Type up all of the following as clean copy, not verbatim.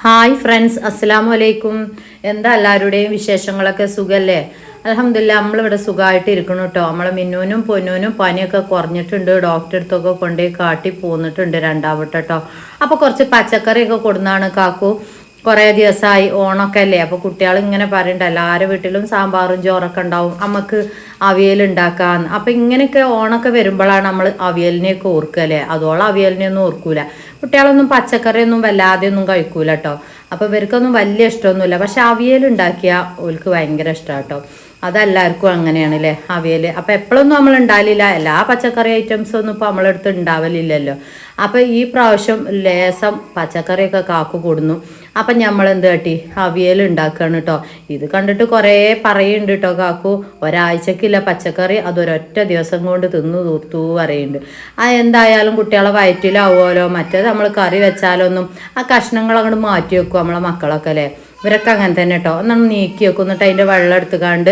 Hi friends, അസ്സലാമു അലൈക്കും. എന്താ എല്ലാവരുടെയും വിശേഷങ്ങളൊക്കെ? സുഖല്ലേ? അൽഹംദുലില്ലാ, നമ്മളിവിടെ സുഖമായിട്ട് ഇരിക്കണം കേട്ടോ. നമ്മളെ മിന്നൂനും പൊന്നൂനും പനിയൊക്കെ കുറഞ്ഞിട്ടുണ്ട്. ഡോക്ടറെ അടുത്തൊക്കെ കൊണ്ടുപോയി കാട്ടി പോന്നിട്ടുണ്ട് രണ്ടാവട്ടെ കേട്ടോ. അപ്പോൾ കുറച്ച് പച്ചക്കറിയൊക്കെ കൊടുന്നാണ് കാക്കു. കുറേ ദിവസമായി ഓണമൊക്കെ അല്ലേ, അപ്പോൾ കുട്ടികൾ ഇങ്ങനെ പറയണ്ട എല്ലാവരുടെ വീട്ടിലും സാമ്പാറും ചോറൊക്കെ ഉണ്ടാവും, നമുക്ക് അവിയൽ ഉണ്ടാക്കാന്ന്. അപ്പം ഇങ്ങനെയൊക്കെ ഓണമൊക്കെ വരുമ്പോഴാണ് നമ്മൾ അവിയലിനെയൊക്കെ ഓർക്കുക അല്ലേ. അതോളം അവിയലിനെയൊന്നും ഓർക്കൂല. കുട്ടികളൊന്നും പച്ചക്കറിയൊന്നും വല്ലാതെ ഒന്നും കഴിക്കൂല കേട്ടോ. അപ്പോൾ ഇവർക്കൊന്നും വലിയ ഇഷ്ടമൊന്നുമില്ല. പക്ഷെ അവിയൽ ഉണ്ടാക്കിയാൽ ഓൾക്ക് ഭയങ്കര ഇഷ്ടമാണ് കേട്ടോ. അതെല്ലാവർക്കും അങ്ങനെയാണ് അല്ലേ, അവിയൽ. അപ്പം എപ്പോഴൊന്നും നമ്മൾ ഉണ്ടാവില്ല, എല്ലാ പച്ചക്കറി ഐറ്റംസൊന്നും ഇപ്പോൾ നമ്മളെടുത്ത് ഉണ്ടാവലില്ലല്ലോ. അപ്പം ഈ പ്രാവശ്യം ലേസം പച്ചക്കറിയൊക്കെ കാക്കു കൊടുന്നു. അപ്പം നമ്മൾ എന്ത് കാട്ടി, അവിയൽ ഉണ്ടാക്കുകയാണ് കേട്ടോ. ഇത് കണ്ടിട്ട് കുറേ പറയുന്നുണ്ട് കേട്ടോ കാക്കു. ഒരാഴ്ചക്കില്ല പച്ചക്കറി അതൊരൊറ്റ ദിവസം കൊണ്ട് തിന്നു തീർത്തു പറയുന്നുണ്ട്. എന്തായാലും കുട്ടികളെ വയറ്റിലാവുമല്ലോ. മറ്റേത് നമ്മൾ കറി വെച്ചാലൊന്നും ആ കഷ്ണങ്ങൾ അങ്ങോട്ട് മാറ്റി വെക്കും നമ്മളെ മക്കളൊക്കെ അല്ലേ. ഇവരൊക്കെ അങ്ങനെ തന്നെ കേട്ടോ. ഒന്നും നീക്കി വെക്കും, എന്നിട്ട് അതിൻ്റെ വെള്ളം എടുത്തുകാണ്ട്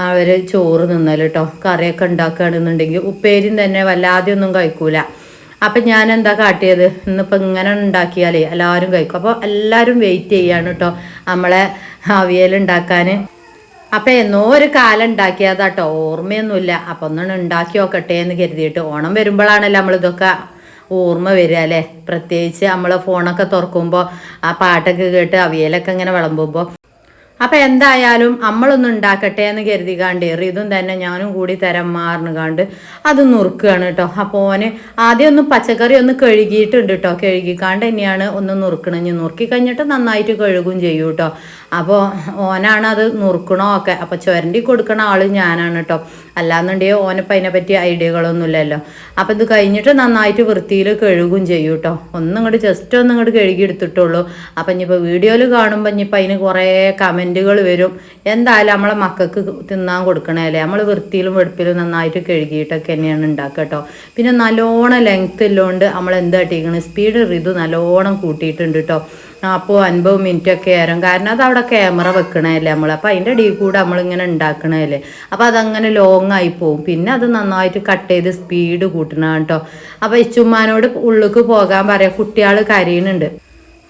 അവർ ചോറ് നിന്നൽ കേട്ടോ. കറിയൊക്കെ ഉണ്ടാക്കുകയാണെന്നുണ്ടെങ്കിൽ ഉപ്പേരിയും തന്നെ വല്ലാതെ ഒന്നും കഴിക്കൂല. അപ്പം ഞാൻ എന്താ കാട്ടിയത്, ഇന്നിപ്പോൾ ഇങ്ങനെ ഉണ്ടാക്കിയാലേ എല്ലാവരും കഴിക്കും. അപ്പോൾ എല്ലാവരും വെയിറ്റ് ചെയ്യാണ് കേട്ടോ നമ്മളെ അവിയൽ ഉണ്ടാക്കാൻ. അപ്പം എന്നോ ഒരു കാലം ഉണ്ടാക്കിയതാട്ടോ, ഓർമ്മയൊന്നുമില്ല. അപ്പം ഒന്നും ഉണ്ടാക്കി നോക്കട്ടെ എന്ന് കരുതിയിട്ട്. ഓണം വരുമ്പോഴാണല്ലോ നമ്മളിതൊക്കെ ഓർമ്മ വരിക അല്ലേ. പ്രത്യേകിച്ച് നമ്മൾ ഫോണൊക്കെ തുറക്കുമ്പോൾ ആ പാട്ടൊക്കെ കേട്ട് അവിയലൊക്കെ ഇങ്ങനെ വിളമ്പുമ്പോൾ. അപ്പം എന്തായാലും നമ്മളൊന്നും ഉണ്ടാക്കട്ടെ എന്ന് കരുതിക്കാണ്ട് ഇതും തന്നെ ഞാനും കൂടി തരം മാറിനുകാണ്ട് അത് നുറുക്കുകയാണ് കേട്ടോ. അപ്പോൾ ഓന് ആദ്യം ഒന്ന് പച്ചക്കറി ഒന്ന് കഴുകിയിട്ടുണ്ട് കേട്ടോ. കഴുകിക്കാണ്ട് തന്നെയാണ് ഒന്ന് നുറുക്കണം. ഇനി നുറുക്കി കഴിഞ്ഞിട്ട് നന്നായിട്ട് കഴുകും ചെയ്യും കേട്ടോ. അപ്പോൾ ഓനാണ് അത് നുറുക്കണോ ഒക്കെ. അപ്പോൾ ചുരണ്ടി കൊടുക്കണ ആൾ ഞാനാണ് കേട്ടോ. അല്ലാന്നുണ്ടെങ്കിൽ ഓനിപ്പോൾ അതിനെപ്പറ്റി ഐഡിയകളൊന്നുമില്ലല്ലോ. അപ്പം ഇത് കഴിഞ്ഞിട്ട് നന്നായിട്ട് വൃത്തിയിൽ കഴുകും ചെയ്യും കേട്ടോ. ഒന്നും ഇങ്ങോട്ട് ജസ്റ്റ് ഒന്നും ഇങ്ങോട്ട് കഴുകി എടുത്തിട്ടുള്ളൂ. അപ്പം ഇനിയിപ്പോൾ വീഡിയോയിൽ കാണുമ്പോൾ ഇനിയിപ്പോൾ അതിന് കുറേ കമൻറ്റുകൾ വരും. എന്തായാലും നമ്മളെ മക്കൾക്ക് തിന്നാൻ കൊടുക്കണല്ലേ, നമ്മൾ വൃത്തിയിലും വെടുപ്പിലും നന്നായിട്ട് കഴുകിയിട്ടൊക്കെ തന്നെയാണ് ഉണ്ടാക്കുക കേട്ടോ. പിന്നെ നല്ലോണം ലെങ്ത്ത് ഉള്ളതുകൊണ്ട് നമ്മൾ എന്താ ഇട്ടിരിക്കണം, സ്പീഡ് ഇത് നല്ലോണം കൂട്ടിയിട്ടുണ്ട് കേട്ടോ. അപ്പോൾ 50 മിനിറ്റൊക്കെ ആയിരുന്നു. കാരണം അത് അവിടെ ക്യാമറ വെക്കണതല്ലേ നമ്മൾ. അപ്പോൾ അതിൻ്റെ ഇടയിൽ കൂടെ നമ്മളിങ്ങനെ ഉണ്ടാക്കണതല്ലേ. അപ്പോൾ അതങ്ങനെ ലോങ് ആയി പോവും. പിന്നെ അത് നന്നായിട്ട് കട്ട് ചെയ്ത് സ്പീഡ് കൂട്ടണം കേട്ടോ. അപ്പോൾ ഇച്ചുമ്മാനോട് ഉള്ളിലേക്ക് പോകാൻ പറയാം, കുട്ടികൾ കരയുന്നുണ്ട്.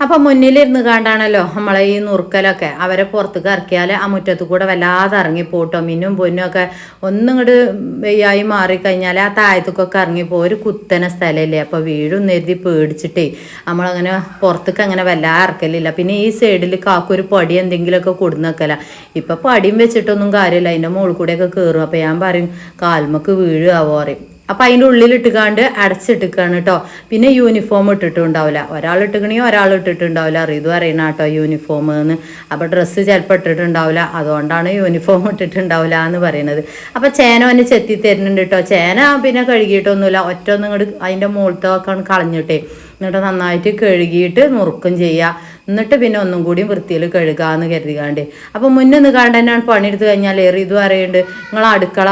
അപ്പം മുന്നിലിരുന്ന് കാണ്ടാണല്ലോ നമ്മളെ ഈ നുറുക്കലൊക്കെ. അവരെ പുറത്തേക്ക് ഇറക്കിയാൽ ആ മുറ്റത്ത് കൂടെ വല്ലാതെ ഇറങ്ങിപ്പോട്ടോ. മിന്നും പൊന്നും ഒക്കെ ഒന്നും ഇങ്ങോട്ട് വെയ്യായി മാറിക്കഴിഞ്ഞാൽ ആ താഴത്തേക്കൊക്കെ ഇറങ്ങിപ്പോ. ഒരു കുത്തന സ്ഥലമല്ലേ, അപ്പോൾ വീഴും എഴുതി പേടിച്ചിട്ടേ നമ്മളങ്ങനെ പുറത്തേക്ക് അങ്ങനെ വല്ലാതെ ഇറക്കലില്ല. പിന്നെ ഈ സൈഡിൽ കാക്കൊരു പൊടി എന്തെങ്കിലുമൊക്കെ കൊടുന്നേക്കല. ഇപ്പം പടിയും വെച്ചിട്ടൊന്നും കാര്യമില്ല, അതിൻ്റെ മുകളിൽ കൂടെയൊക്കെ കയറും. അപ്പോൾ ഞാൻ പറയും കാൽമക്ക് വീഴുകയാവോ പറയും. അപ്പം അതിൻ്റെ ഉള്ളിലിട്ടുകാണ്ട് അടച്ചിട്ടിക്കാണ് കേട്ടോ. പിന്നെ യൂണിഫോം ഇട്ടിട്ടുണ്ടാവില്ല. ഒരാൾ ഇട്ടിക്കണമെങ്കിൽ ഒരാൾ ഇട്ടിട്ടുണ്ടാവില്ല. ഇത് അറിയണം കേട്ടോ യൂണിഫോം എന്ന്. അപ്പോൾ ഡ്രസ്സ് ചിലപ്പോൾ ഇട്ടിട്ടുണ്ടാവില്ല, അതുകൊണ്ടാണ് യൂണിഫോം ഇട്ടിട്ടുണ്ടാവില്ല എന്ന് പറയുന്നത്. അപ്പോൾ ചേന ഒന്ന് ചെത്തി തരുന്നുണ്ട് കേട്ടോ. ചേന പിന്നെ കഴുകിയിട്ടൊന്നുമില്ല, ഒറ്റ ഒന്നും ഇങ്ങോട്ട് അതിൻ്റെ മുകളിലൊക്കെ കളഞ്ഞിട്ടേ. എന്നിട്ട് നന്നായിട്ട് കഴുകിയിട്ട് നുറുക്കും ചെയ്യുക. എന്നിട്ട് പിന്നെ ഒന്നും കൂടി വൃത്തിയിൽ കഴുകാമെന്ന് കരുതിക്കാണ്ട്. അപ്പോൾ മുന്നേ നിൽക്കാണ്ട് തന്നെയാണ് പണിയെടുത്ത് കഴിഞ്ഞാൽ ഇതും അറിയുന്നുണ്ട്, നിങ്ങൾ അടുക്കള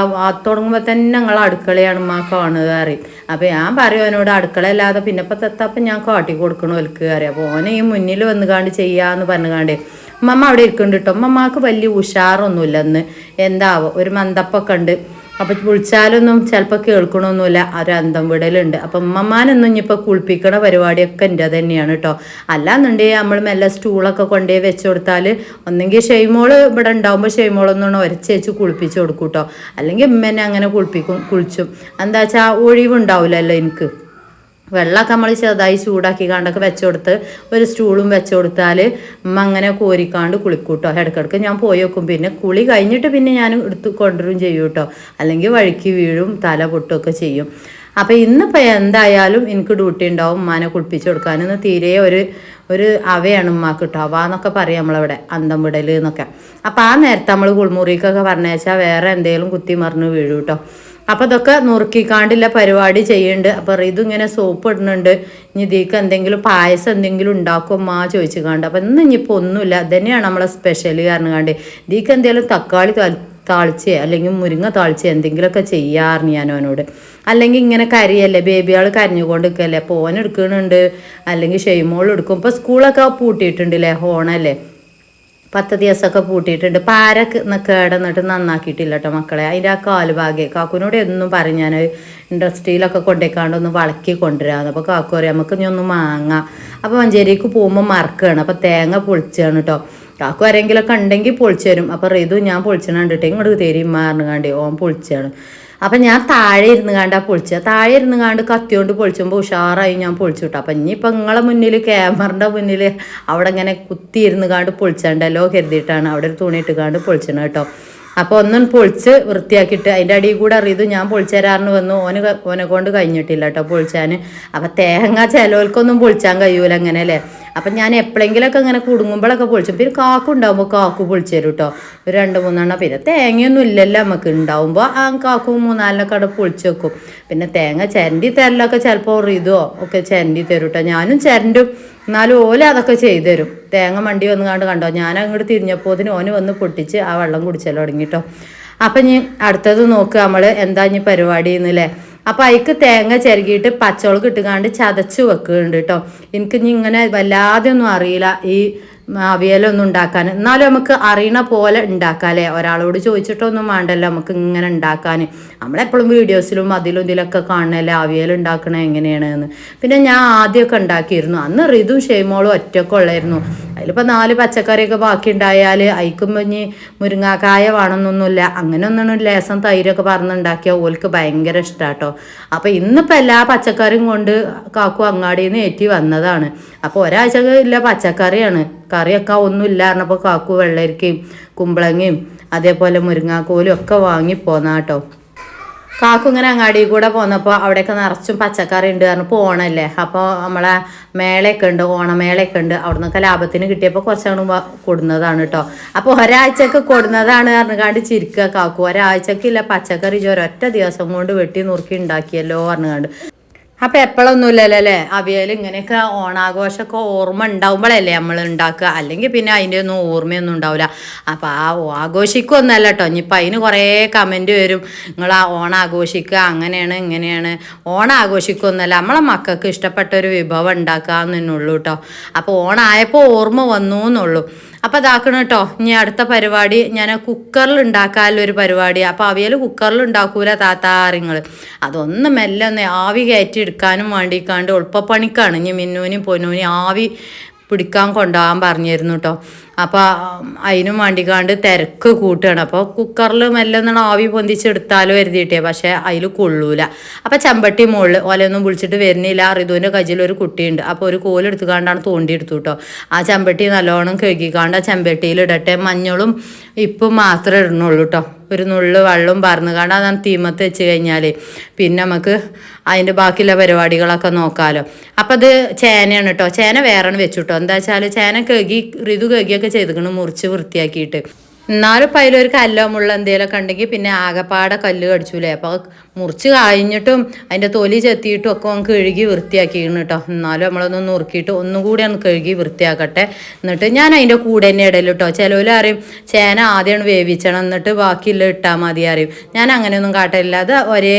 തുടങ്ങുമ്പോൾ തന്നെ നിങ്ങൾ അടുക്കളയാണ് ഉമ്മ കാണുക അറിയും. അപ്പോൾ ഞാൻ പറയും അവനോട് അടുക്കള അല്ലാതെ പിന്നെ ഇപ്പം തെത്തപ്പം ഞാൻ കാട്ടി കൊടുക്കണോ ഒൽക്ക് അറിയാം. അപ്പോൾ ഓനെ ഈ മുന്നിൽ വന്ന് കാണ്ട് ചെയ്യാമെന്ന് പറഞ്ഞുകാണ്ടേ ഉമ്മ അവിടെ ഇരിക്കുന്നുണ്ട് കേട്ടോ. ഉമ്മമാക്ക് വലിയ ഉഷാറൊന്നുമില്ല ഇന്ന്. എന്താവോ ഒരു മന്ദപ്പൊക്കെ ഉണ്ട്. അപ്പം വിളിച്ചാലൊന്നും ചിലപ്പോൾ കേൾക്കണമൊന്നുമില്ല, ഒരു അന്തം വിടലുണ്ട്. അപ്പം ഉമ്മമാനൊന്നും ഇനിയിപ്പോൾ കുളിപ്പിക്കണ പരിപാടിയൊക്കെ എൻ്റെ തന്നെയാണ് കേട്ടോ. അല്ലാന്നുണ്ടെങ്കിൽ നമ്മൾ മെല്ലെ സ്റ്റൂളൊക്കെ കൊണ്ടുപോയി വെച്ച് കൊടുത്താൽ ഒന്നെങ്കിൽ ഷെയ്മോള് ഇവിടെ ഉണ്ടാകുമ്പോൾ ഷെയ്മോളൊന്നും ഒരച്ചേച്ച് കുളിപ്പിച്ച് കൊടുക്കും കേട്ടോ. അല്ലെങ്കിൽ ഉമ്മേനെ അങ്ങനെ കുളിച്ചും. എന്താ വെച്ചാൽ ഒഴിവുണ്ടാവില്ലല്ലോ എനിക്ക്. വെള്ളമൊക്കെ നമ്മൾ ചെറുതായി ചൂടാക്കി കണ്ടൊക്കെ വെച്ച് കൊടുത്ത് ഒരു സ്റ്റൂളും വെച്ച് കൊടുത്താൽ ഉമ്മ അങ്ങനെ കോരിക്കാണ്ട് കുളിക്കൂട്ടോ. ഇടയ്ക്കിടയ്ക്ക് ഞാൻ പോയി വെക്കും. പിന്നെ കുളി കഴിഞ്ഞിട്ട് പിന്നെ ഞാൻ എടുത്ത് കൊണ്ടുവരും ചെയ്യും കേട്ടോ. അല്ലെങ്കിൽ വഴുക്കി വീഴും, തല പൊട്ടുമൊക്കെ ചെയ്യും. അപ്പോൾ ഇന്നിപ്പോൾ എന്തായാലും എനിക്ക് ഡ്യൂട്ടി ഉണ്ടാവും ഉമ്മാനെ കുളിപ്പിച്ച് കൊടുക്കാൻ. ഇന്ന് തീരെ ഒരു അവയാണ് ഉമ്മാക്ക് കേട്ടോ. അവ എന്നൊക്കെ പറയും നമ്മളവിടെ, അന്തം വിടൽ എന്നൊക്കെ. അപ്പോൾ ആ നേരത്തെ നമ്മൾ കുളിമുറിക്കൊക്കെ പറഞ്ഞേച്ചാൽ വേറെ എന്തെങ്കിലും കുത്തി മറിഞ്ഞ് വീഴും കേട്ടോ. അപ്പോൾ ഇതൊക്കെ നുറുക്കിക്കാണ്ടില്ല പരിപാടി ചെയ്യുന്നുണ്ട്. അപ്പോൾ ഇതിങ്ങനെ സോപ്പ് ഇടുന്നുണ്ട്. ഇനി ഇതിക്ക് എന്തെങ്കിലും പായസം എന്തെങ്കിലും ഉണ്ടാക്കും മാ ചോദിച്ചു കാണ്ട്. അപ്പോൾ ഇന്ന് ഇനിയിപ്പോൾ ഒന്നുമില്ല, തന്നെയാണ് നമ്മളെ സ്പെഷ്യൽ കാരണം കാണ്ട്. ഇതിക്ക് എന്തെങ്കിലും തക്കാളി താളിച്ച് അല്ലെങ്കിൽ മുരിങ്ങ താളിച്ച് എന്തെങ്കിലുമൊക്കെ ചെയ്യാറുണ്ട് ഞാൻ അവനോട്. അല്ലെങ്കിൽ ഇങ്ങനെ കരിയല്ലേ, ബേബിയാൾ കരഞ്ഞുകൊണ്ട് നിൽക്കല്ലേ. അപ്പോൾ ഓൻ എടുക്കുന്നുണ്ട്, അല്ലെങ്കിൽ ഷെയ്മോൾ എടുക്കും. ഇപ്പോൾ സ്കൂളൊക്കെ പൂട്ടിയിട്ടുണ്ടല്ലേ, ഓണല്ലേ. 10 ദിവസമൊക്കെ പൂട്ടിയിട്ടുണ്ട്. പാര കേടന്നിട്ട് നന്നാക്കിയിട്ടില്ല കേട്ടോ മക്കളെ. അതിൻ്റെ ആ കാലുഭാഗ്യം കാക്കുവിനോട് എന്നും പറയും ഞാൻ ഇൻഡസ്ട്രിയിലൊക്കെ കൊണ്ടേക്കാണ്ട് ഒന്ന് വളക്കി കൊണ്ടുവരാമെന്ന്. അപ്പോൾ കാക്കു പറയും നമുക്ക് ഇനി ഒന്ന് മാങ്ങാം. അപ്പോൾ മഞ്ചേരിക്ക് പോകുമ്പോൾ മറക്കുകയാണ്. അപ്പോൾ തേങ്ങ പൊളിച്ചാണ് കേട്ടോ. കാക്കു ആരെങ്കിലൊക്കെ ഉണ്ടെങ്കിൽ പൊളിച്ചു തരും. അപ്പോൾ റിതു ഞാൻ പൊളിച്ചണ കണ്ടിട്ട് ഇങ്ങോട്ട് തരുമാറിന് കണ്ടി ഓൻ പൊളിച്ചാണ്. അപ്പം ഞാൻ താഴെ ഇരുന്ന് കാണ്ടാ പൊളിച്ചത്. താഴെ ഇരുന്ന് കാണ്ട് കത്തിയോണ്ട് പൊളിച്ചുമ്പോൾ ഉഷാറായി ഞാൻ പൊളിച്ചു വിട്ടു. അപ്പം ഇനിയിപ്പോൾ നിങ്ങളെ മുന്നിൽ ക്യാമറൻ്റെ മുന്നിൽ അവിടെ ഇങ്ങനെ കുത്തി ഇരുന്ന് കാണ്ട് പൊളിച്ചാണ്ടല്ലോ കരുതിയിട്ടാണ് അവിടെ ഒരു തുണി ഇട്ട് കാണ്ട് പൊളിച്ചത് കേട്ടോ. അപ്പോൾ ഒന്നും പൊളിച്ച് വൃത്തിയാക്കിയിട്ട് അതിൻ്റെ അടിയിൽ കൂടെ അറിയത് ഞാൻ പൊളിച്ചു തരാറിന് വന്നു. ഓനെ കൊണ്ട് കഴിഞ്ഞിട്ടില്ല കേട്ടോ പൊളിച്ചാൻ. അപ്പം തേങ്ങ ചിലവർക്കൊന്നും പൊളിച്ചാൻ കഴിയൂല അങ്ങനെ അല്ലേ. അപ്പം ഞാൻ എപ്പോഴെങ്കിലൊക്കെ ഇങ്ങനെ കുടുങ്ങുമ്പോഴൊക്കെ പൊളിച്ചു. പിന്നെ കാക്കു ഉണ്ടാകുമ്പോൾ കാക്കു പൊളിച്ചു തരും കേട്ടോ. ഒരു 2-3 പിന്നെ തേങ്ങയൊന്നും ഇല്ലല്ലോ നമുക്ക്. ഉണ്ടാവുമ്പോൾ ആ കാക്കു 3-4 അവിടെ പൊളിച്ച് വെക്കും. പിന്നെ തേങ്ങ ചിരണ്ടി തരലൊക്കെ ചിലപ്പോൾ റിതോ ഒക്കെ ചിരണ്ടി തരും കേട്ടോ. ഞാനും ചിരണ്ടും. എന്നാലും ഓല അതൊക്കെ ചെയ്തു തരും. തേങ്ങ മണ്ടി വന്ന് കണ്ടോ ഞാൻ അങ്ങോട്ട് തിരിഞ്ഞപ്പോൾ ഓന് വന്ന് പൊട്ടിച്ച് ആ വെള്ളം കുടിച്ചല്ലോ തുടങ്ങിട്ടോ. അപ്പം ഇനി അടുത്തത് നോക്കുക നമ്മൾ എന്താ ഇനി പരിപാടി എന്നല്ലേ. അപ്പം അതിക്ക് തേങ്ങ ചിരകിയിട്ട് പച്ചമുളക് ഇട്ടുകാണ്ട് ചതച്ച് വെക്കുന്നുണ്ട് കേട്ടോ. എനിക്ക് ഇനി ഇങ്ങനെ വല്ലാതെ ഒന്നും അറിയില്ല ഈ അവിയലൊന്നും ഉണ്ടാക്കാൻ. എന്നാലും നമുക്ക് അറിയണ പോലെ ഉണ്ടാക്കാമല്ലേ. ഒരാളോട് ചോദിച്ചിട്ടൊന്നും വേണ്ടല്ലോ നമുക്ക് ഇങ്ങനെ ഉണ്ടാക്കാൻ. നമ്മളെപ്പോഴും വീഡിയോസിലും അതിലും ഇതിലൊക്കെ കാണണല്ലേ അവിയൽ ഉണ്ടാക്കണത് എങ്ങനെയാണെന്ന്. പിന്നെ ഞാൻ ആദ്യമൊക്കെ ഉണ്ടാക്കിയിരുന്നു. അന്ന് റിതും ഷെയ്മോളും ഒറ്റയൊക്കെ ഉള്ളായിരുന്നു. അതിലിപ്പോൾ 4 പച്ചക്കറിയൊക്കെ ബാക്കി ഉണ്ടായാൽ അയക്കുമ്പോൾ ഇനി മുരിങ്ങാക്കായ വേണമെന്നൊന്നുമില്ല. അങ്ങനെ ഒന്നും ലേസം തൈരൊക്കെ പറഞ്ഞുണ്ടാക്കിയാൽ ഓൾക്ക് ഭയങ്കര ഇഷ്ടമാട്ടോ. അപ്പോൾ ഇന്നിപ്പോൾ എല്ലാ പച്ചക്കറിയും കൊണ്ട് കാക്കു അങ്ങാടിയിൽ നിന്ന് ഏറ്റി വന്നതാണ്. അപ്പോൾ ഒരാഴ്ച ഇല്ല പച്ചക്കറിയാണ്. കറിയൊക്കെ ഒന്നും ഇല്ല പറഞ്ഞപ്പോൾ കാക്കു വെള്ളരിക്കയും കുമ്പളങ്ങയും അതേപോലെ മുരിങ്ങാക്കോലും ഒക്കെ വാങ്ങിപ്പോന്നാ കേട്ടോ. കാക്കു ഇങ്ങനെ അങ്ങാടിയിൽ കൂടെ പോന്നപ്പോൾ അവിടെയൊക്കെ നിറച്ചും പച്ചക്കറി ഉണ്ട് കാരണം ഓണല്ലേ. അപ്പോൾ നമ്മളെ മേളയൊക്കെ ഉണ്ട്, ഓണമേളയൊക്കെ ഉണ്ട്. അവിടെ നിന്നൊക്കെ ലാഭത്തിന് കിട്ടിയപ്പോൾ കുറച്ചങ്ങ് കൊടുന്നതാണ് കേട്ടോ. അപ്പോൾ ഒരാഴ്ചക്ക് കൊടുന്നതാണ് പറഞ്ഞുകാണ്ട് ചിരിക്കുക കാക്കു. ഒരാഴ്ചക്കില്ല പച്ചക്കറി ഒരൊറ്റ ദിവസം കൊണ്ട് വെട്ടി നുറുക്കി ഉണ്ടാക്കിയല്ലോ പറഞ്ഞുകാണ്ട്. അപ്പം എപ്പോഴൊന്നുമില്ലല്ലോ അല്ലേ അവിയൽ. ഇങ്ങനെയൊക്കെ ഓണാഘോഷമൊക്കെ ഓർമ്മ ഉണ്ടാവുമ്പോഴല്ലേ നമ്മൾ ഉണ്ടാക്കുക. അല്ലെങ്കിൽ പിന്നെ അതിൻ്റെ ഒന്നും ഓർമ്മയൊന്നും ഉണ്ടാവില്ല. അപ്പോൾ ആ ആഘോഷിക്കൊന്നല്ല കേട്ടോ. ഇനിയിപ്പോൾ അതിന് കുറേ കമൻറ്റ് വരും നിങ്ങൾ ആ ഓണം ആഘോഷിക്കുക അങ്ങനെയാണ് ഇങ്ങനെയാണ്. ഓണം ആഘോഷിക്കൊന്നല്ല നമ്മളെ മക്കൾക്ക് ഇഷ്ടപ്പെട്ട ഒരു വിഭവം ഉണ്ടാക്കുക എന്നുള്ളൂ കേട്ടോ. അപ്പോൾ ഓണമായപ്പോൾ ഓർമ്മ വന്നു എന്നുള്ളൂ. അപ്പോൾ ഇതാക്കണം കേട്ടോ. ഇനി അടുത്ത പരിപാടി ഞാൻ കുക്കറിൽ ഉണ്ടാക്കാനുള്ളൊരു പരിപാടി. അപ്പോൾ അവിയൽ കുക്കറിൽ ഉണ്ടാക്കൂല താത്താറിങ്ങൾ. അതൊന്ന് മെല്ലെ ഒന്ന് ആവി കയറ്റി എടുക്കാനും വേണ്ടിക്കാണ്ട് എളുപ്പപ്പണിക്കാണ്. ഇനി മിന്നൂനും പൊന്നൂനും ആവി പിടിക്കാൻ കൊണ്ടുപോകാൻ പറഞ്ഞിരുന്നു കേട്ടോ. അപ്പോൾ അതിനും വേണ്ടിക്കാണ്ട് തിരക്ക് കൂട്ടുകയാണ്. അപ്പോൾ കുക്കറിൽ മെല്ലെ ഒന്നാണ് ആവി പൊന്തിച്ചെടുത്താലോ കരുതിയിട്ടേ. പക്ഷേ അതിൽ കൊള്ളൂല. അപ്പോൾ ചെമ്പട്ടി മുകളിൽ ഓലൊന്നും വിളിച്ചിട്ട് വരുന്നില്ല. റിതുവിൻ്റെ കയ്യിലൊരു കുട്ടിയുണ്ട്. അപ്പോൾ ഒരു കോലെടുത്തുകാണ്ടാണ് തോണ്ടിയെടുത്തു കേട്ടോ. ആ ചെമ്പട്ടി നല്ലോണം കഴുകിക്കാണ്ട് ആ ചെമ്പട്ടിയിൽ ഇടട്ടെ. മഞ്ഞളും ഇപ്പം മാത്രമേ ഇടണുള്ളൂ കേട്ടോ. ഒരു നുള്ളു വെള്ളം പറന്നുകാണ്ട് അതാണ് തീമത്ത് വെച്ച് കഴിഞ്ഞാൽ പിന്നെ നമുക്ക് അതിൻ്റെ ബാക്കിയുള്ള പരിപാടികളൊക്കെ നോക്കാമല്ലോ. അപ്പം അത് ചേനയാണ് കേട്ടോ. ചേന വേറെ വെച്ചു കേട്ടോ. എന്താ വെച്ചാൽ ചേന ഋതു കഴുകിയൊക്കെ ചെയ്തിക്കണം മുറിച്ച് വൃത്തിയാക്കിയിട്ട്. എന്നാലും ഇപ്പം അതിലൊരു കല്ലോ മുള്ള എന്തെങ്കിലുമൊക്കെ ഉണ്ടെങ്കിൽ പിന്നെ ആകെപ്പാടെ കല്ല് കടിച്ചൂലേ. അപ്പോൾ മുറിച്ച് കഴിഞ്ഞിട്ടും അതിൻ്റെ തൊലി ചെത്തിയിട്ടും ഒക്കെ നമുക്ക് കഴുകി വൃത്തിയാക്കിയിരുന്നു കേട്ടോ. എന്നാലും നമ്മളൊന്ന് നുറുക്കിയിട്ട് ഒന്നും കൂടി ഒന്ന് കഴുകി വൃത്തിയാക്കട്ടെ. എന്നിട്ട് ഞാൻ അതിൻ്റെ കൂടെ തന്നെ ഇടയിൽ കേട്ടോ. ചിലവർ അറിയും ചേന ആദ്യമാണ് വേവിച്ചണം എന്നിട്ട് ബാക്കിയുള്ള ഇട്ടാൽ മതി അറിയും. ഞാൻ അങ്ങനെയൊന്നും കാട്ടില്ല. അത് ഒരേ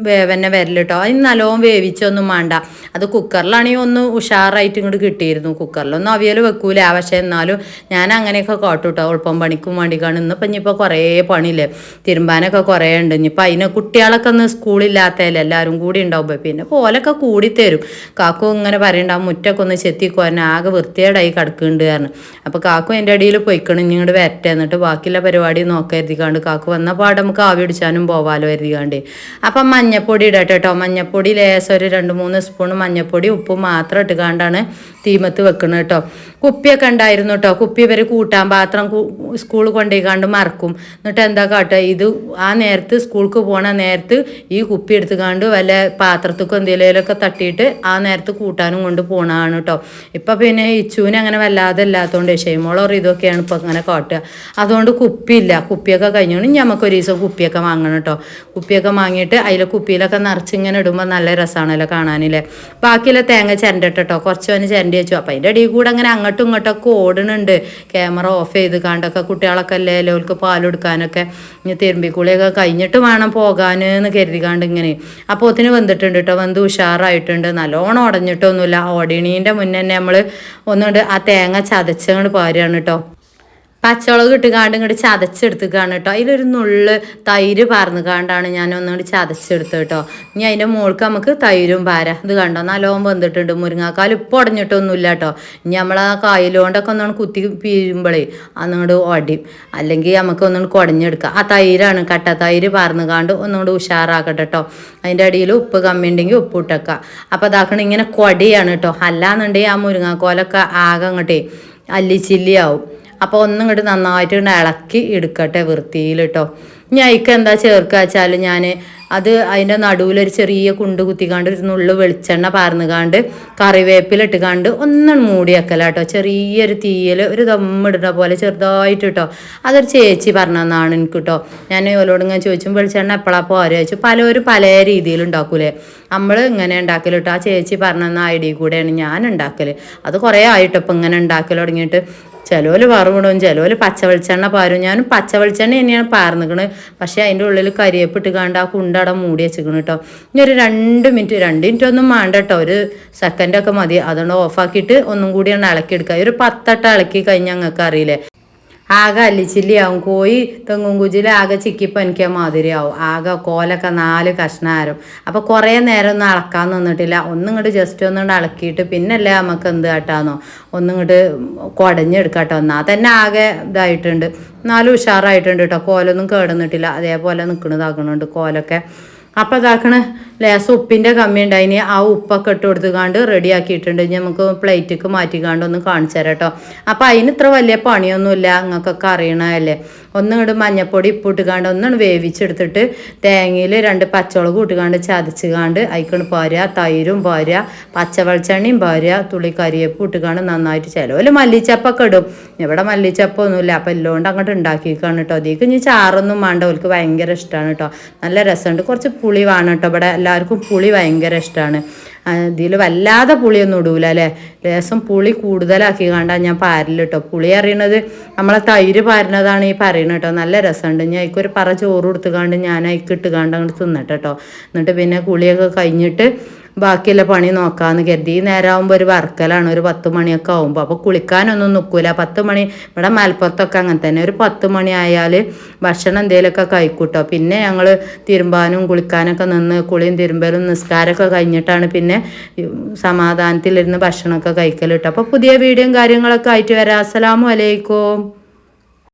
വേവന്നെ വരല് കേട്ടോ. അതിന് നല്ലോണം വേവിച്ചൊന്നും വേണ്ട. അത് കുക്കറിലാണെങ്കിൽ ഒന്ന് ഉഷാറായിട്ട് ഇങ്ങോട്ട് കിട്ടിയിരുന്നു. കുക്കറിലൊന്നും അവിയൽ വെക്കൂല. പക്ഷേ എന്നാലും ഞാൻ അങ്ങനെയൊക്കെ കാട്ടും കേട്ടോ. എളുപ്പം പണിക്കും വേണ്ടിക്കാണ്. ഇന്നിപ്പോൾ കുറേ പണിയില്ലേ. തിരുമ്പാനൊക്കെ കുറേ ഉണ്ട്. ഇനിയിപ്പോൾ അതിന് കുട്ടികളൊക്കെ ഒന്ന് സ്കൂളില്ലാത്തതല്ലേ എല്ലാവരും കൂടി ഉണ്ടാവുമ്പോൾ പിന്നെ പോലൊക്കെ കൂടി തരും. കാക്കു ഇങ്ങനെ പറയണ്ടാവും മുറ്റൊക്കെ ഒന്ന് ചെത്തിക്കോന്നെ ആകെ വൃത്തിയേടായി കിടക്കുന്നുണ്ട് കാരണം. അപ്പോൾ കാക്കു എൻ്റെ അടിയിൽ പോയിക്കണം ഇങ്ങോട്ട് വരട്ടെ. എന്നിട്ട് ബാക്കിയുള്ള പരിപാടി നോക്കാൻ എഴുതിക്കാണ്ട് കാക്കു വന്ന പാടെ നമുക്ക് ആവി പിടിച്ചാനും പോവാലോ എഴുതിക്കാണ്ട്. അപ്പം മഞ്ഞപ്പൊടി ഇടട്ടെ കേട്ടോ. മഞ്ഞപ്പൊടി ലേശം ഒരു 2-3 സ്പൂൺ മഞ്ഞപ്പൊടി ഉപ്പും മാത്രം ഇട്ടുകാണ്ടാണ് തീമത്ത് വെക്കുന്നത് കേട്ടോ. കുപ്പിയൊക്കെ ഉണ്ടായിരുന്നു കേട്ടോ. കുപ്പി ഇവർ കൂട്ടാൻ പാത്രം സ്കൂൾ കൊണ്ടുപോയിക്കാണ്ട് മറക്കും. എന്നിട്ട് എന്താ കാട്ടുക ഇത് ആ നേരത്ത് സ്കൂൾക്ക് പോണ നേരത്ത് ഈ കുപ്പി എടുത്തുകാണ്ട് വല്ല പാത്രത്തിക്കും എന്തെങ്കിലുമൊക്കെ തട്ടിയിട്ട് ആ നേരത്ത് കൂട്ടാനും കൊണ്ട് പോണതാണ് കേട്ടോ. ഇപ്പം പിന്നെ ഇച്ചൂന് അങ്ങനെ വല്ലാതെ ഇല്ലാത്തതുകൊണ്ട് ഷെയ്മോളോ ഇതൊക്കെയാണ് ഇപ്പം അങ്ങനെ കാട്ടുക. അതുകൊണ്ട് കുപ്പിയില്ല. കുപ്പിയൊക്കെ കഴിഞ്ഞോണ്ട് നമുക്കൊരു ദിവസം കുപ്പിയൊക്കെ വാങ്ങണം കേട്ടോ. കുപ്പിയൊക്കെ വാങ്ങിയിട്ട് അതിൽ കുപ്പിയിലൊക്കെ നിറച്ചിങ്ങനെ ഇടുമ്പോൾ നല്ല രസമാണല്ലോ കാണാനില്ലേ. ബാക്കിയുള്ള തേങ്ങ ചിരണ്ടിട്ട് കേട്ടോ. കുറച്ച് വന്ന് ചിരണ്ടി വെച്ചു. അപ്പം അതിൻ്റെ അടിയിൽ കൂടെ അങ്ങനെ അങ്ങോട്ടും ഇങ്ങോട്ടൊക്കെ ഓടുന്നുണ്ട്. ക്യാമറ ഓഫ് ചെയ്ത് കാണ്ടൊക്കെ കുട്ടികളൊക്കെ അല്ലേ ഓൾക്ക് പാലെടുക്കാനൊക്കെ ഇനി തിരുമ്പിക്കുളിയൊക്കെ കഴിഞ്ഞിട്ട് വേണം പോകാനെന്ന് കരുതിക്കാണ്ട് ഇങ്ങനെ. അപ്പോൾ ഒത്തിന് വെന്തിട്ടുണ്ട് കേട്ടോ. വെന്ത് ഉഷാറായിട്ടുണ്ട്. നല്ലോണം ഉടഞ്ഞിട്ടൊന്നുമില്ല. ഓടണീൻ്റെ മുന്നേ തന്നെ നമ്മൾ ഒന്നുകൊണ്ട് ആ തേങ്ങ ചതച്ചങ്ങോട്ട് പാരുകയാണ് കേട്ടോ. പച്ചമുളക് ഇട്ടുകാണ്ട് ഇങ്ങോട്ട് ചതച്ചെടുത്തുക്കാണ് കേട്ടോ. അതിലൊരു നുള്ള് തൈര് പാർന്ന് കാണ്ടാണ് ഞാൻ ഒന്നുകൂടി ചതച്ചെടുത്തത് കേട്ടോ. ഇനി അതിൻ്റെ മുകൾക്ക് നമുക്ക് തൈരും പാര. ഇത് കണ്ടോ നല്ലോണം വെന്തിട്ടുണ്ട്. മുരിങ്ങാക്കാൽ ഇപ്പോൾ ഉടഞ്ഞിട്ടൊന്നുമില്ല കേട്ടോ. ഇനി നമ്മൾ ആ കായലുകൊണ്ടൊക്കെ ഒന്നുകൊണ്ട് കുത്തി പീരുമ്പോഴേ അന്നുകൊണ്ട് ഒടിയും, അല്ലെങ്കിൽ നമുക്ക് ഒന്നുകൊണ്ട് കുടഞ്ഞെടുക്കാം. ആ തൈരാണ് കട്ട തൈര് പാർന്ന് കാണ്ട് ഒന്നുകൊണ്ട് ഉഷാറാക്കട്ടെ കേട്ടോ. അതിൻ്റെ അടിയിൽ ഉപ്പ് കമ്മി ഉണ്ടെങ്കിൽ ഉപ്പ് ഇട്ടേക്കാം. അപ്പോൾ അതാക്കണം ഇങ്ങനെ കൊടിയാണ് കേട്ടോ. അല്ലാന്നുണ്ടെങ്കിൽ ആ മുരിങ്ങാക്കോലൊക്കെ ആകെ അങ്ങോട്ടേ അല്ലിച്ചില്ലിയാവും. അപ്പോൾ ഒന്നും ഇങ്ങോട്ട് നന്നായിട്ട് ഇളക്കി എടുക്കട്ടെ വൃത്തിയിൽ കേട്ടോ. ഇനി അതിക്ക് എന്താ ചേർക്കുക വെച്ചാൽ ഞാൻ അതിൻ്റെ നടുവിലൊരു ചെറിയ കുണ്ട് കുത്തിക്കാണ്ട് ഒരു നുള്ളു വെളിച്ചെണ്ണ പാർന്നുകാണ്ട് കറിവേപ്പിലിട്ടുകാണ്ട് ഒന്നും മൂടി വെക്കല കേട്ടോ. ചെറിയൊരു തീയിൽ ഒരു ദമ്മിടുന്ന പോലെ ചെറുതായിട്ട് കേട്ടോ. അതൊരു ചേച്ചി പറഞ്ഞതാണ് എനിക്ക് കേട്ടോ. ഞാൻ ഓരോട് ഇങ്ങനെ ചോദിച്ചും വെളിച്ചെണ്ണ എപ്പോഴാണ് പോരാ ചോദിച്ചു. പലരും പല രീതിയിൽ ഉണ്ടാക്കൂലേ. നമ്മൾ ഇങ്ങനെ ഉണ്ടാക്കൽ കേട്ടോ. ആ ചേച്ചി പറഞ്ഞ ഐഡിയ കൂടെയാണ് ഞാൻ ഉണ്ടാക്കൽ. അത് കുറേ ആയിട്ടോ ഇപ്പം ഇങ്ങനെ ഉണ്ടാക്കൽ തുടങ്ങിയിട്ട്. ചിലവര് വറവിടും, ചിലവര് പച്ച വെളിച്ചെണ്ണ പാരും. ഞാനും പച്ച വെളിച്ചെണ്ണ തന്നെയാണ് പാർന്നിക്കണ്. പക്ഷേ അതിൻ്റെ ഉള്ളിൽ കരിയേപ്പിട്ട് കണ്ട് ആ കുണ്ടട മൂടി വെച്ചിക്കണ് കേട്ടോ. ഇനി ഒരു 2 മിനിറ്റ് ഒന്നും വേണ്ട കേട്ടോ. ഒരു സെക്കൻഡൊക്കെ മതി. അതുകൊണ്ട് ഓഫാക്കിയിട്ട് ഒന്നും കൂടിയാണ് ഇളക്കിയെടുക്കുക. ഒരു 10 ഇളക്കി കഴിഞ്ഞാൽ ഞങ്ങൾക്ക് അറിയില്ലേ ആകെ അല്ലിച്ചില്ലിയാവും. കോഴി തെങ്ങും കുജിൽ ആകെ ചിക്കിപ്പനിക്കാൻ മാതിരിയാവും. ആകെ കോലൊക്കെ 4 കഷ്ണാരും. അപ്പോൾ കുറേ നേരം ഒന്നും അളക്കാൻ നിന്നിട്ടില്ല. ഒന്നിങ്ങോട്ട് ജസ്റ്റ് ഒന്നുകൊണ്ട് ഇളക്കിയിട്ട് പിന്നല്ലേ നമുക്ക് എന്ത് കാട്ടാന്നോ ഒന്നിങ്ങോട്ട് കുടഞ്ഞെടുക്കാം കേട്ടോ. എന്നാൽ തന്നെ ആകെ ഇതായിട്ടുണ്ട്. എന്നാലും ഉഷാറായിട്ടുണ്ട് കേട്ടോ. കോലൊന്നും കേടുന്നിട്ടില്ല. അതേപോലെ നിൽക്കണതാക്കണുണ്ട് കോലൊക്കെ. അപ്പോൾ ഇതാക്കണ ലേസം ഉപ്പിൻ്റെ കമ്മി ഉണ്ടായിന്. ആ ഉപ്പൊക്കെ ഇട്ട് കൊടുത്തുകാണ്ട് റെഡിയാക്കിയിട്ടുണ്ട്. ഇനി നമുക്ക് പ്ലേറ്റിക്ക് മാറ്റിക്കാണ്ട് ഒന്ന് കാണിച്ചു തരാം കേട്ടോ. അപ്പോൾ അതിന് ഇത്ര വലിയ പണിയൊന്നുമില്ല. നിങ്ങൾക്കൊക്കെ അറിയണതല്ലേ. ഒന്നിങ്ങോട്ട് മഞ്ഞപ്പൊടി ഇപ്പിട്ടുകാണ്ട് ഒന്നാണ് വേവിച്ചെടുത്തിട്ട് തേങ്ങയിൽ 2 പച്ചമുളക് ഇട്ടുകാണ്ട് ചതച്ചുകാണ്ട് അതിക്കണ് പാരുക, തൈരും പാരുക, പച്ചവെളിച്ചെണ്ണയും പാരുക, തുള്ളി കരിയേപ്പ് ഇട്ടുകാണ്ട് നന്നായിട്ട്. ചിലവർ മല്ലിച്ചപ്പൊക്കെ ഇടും. ഇവിടെ മല്ലിച്ചപ്പൊന്നുമില്ല. അപ്പോൾ എല്ലോണ്ട് അങ്ങോട്ട് ഉണ്ടാക്കിക്കാണ് കേട്ടോ. അതിലേക്ക് ഇനി ചാറൊന്നും വേണ്ട. അവർക്ക് ഭയങ്കര ഇഷ്ടമാണ് കേട്ടോ. നല്ല രസമുണ്ട്. കുറച്ച് പുളി വേണം കേട്ടോ. ഇവിടെ എല്ലാവർക്കും പുളി ഭയങ്കര ഇഷ്ടമാണ്. ഇതിൽ വല്ലാതെ പുളിയൊന്നും ഇടൂല അല്ലേ. ലേസം പുളി കൂടുതലാക്കി കണ്ടാൽ ഞാൻ പാരൽ കേട്ടോ. പുളി അറിയണത് നമ്മളെ തൈര് പാരുന്നതാണ് ഈ പറയുന്നത് കേട്ടോ. നല്ല രസമുണ്ട്. ഞാൻ അതിക്കൊരു പറ ചോറ് കൊടുത്തുകാണ്ട് ഞാൻ അതിക്കിട്ട് കാണ്ട് അങ്ങോട്ട് തിന്നട്ടെ കേട്ടോ. എന്നിട്ട് പിന്നെ കുളിയൊക്കെ കഴിഞ്ഞിട്ട് ബാക്കിയുള്ള പണി നോക്കാമെന്ന് കരുതി. ഈ നേരമാകുമ്പോൾ ഒരു വർക്കലാണ്. ഒരു 10 മണിയൊക്കെ ആകുമ്പോൾ. അപ്പോൾ കുളിക്കാനൊന്നും നിൽക്കൂല. 10 മണി ഇവിടെ മലപ്പുറത്തൊക്കെ അങ്ങനെ തന്നെ. ഒരു 10 മണി ആയാൽ ഭക്ഷണം എന്തെങ്കിലുമൊക്കെ കഴിക്കൂട്ടോ. പിന്നെ ഞങ്ങൾ തിരുമ്പാനും കുളിക്കാനൊക്കെ നിന്ന് കുളിയും തിരുമ്പലും നിസ്കാരമൊക്കെ കഴിഞ്ഞിട്ടാണ് പിന്നെ സമാധാനത്തിലിരുന്ന് ഭക്ഷണമൊക്കെ കഴിക്കൽ കേട്ടോ. അപ്പോൾ പുതിയ വീഡിയോയും കാര്യങ്ങളൊക്കെ ആയിട്ട് വരാം. അസ്സലാമു അലൈക്കും.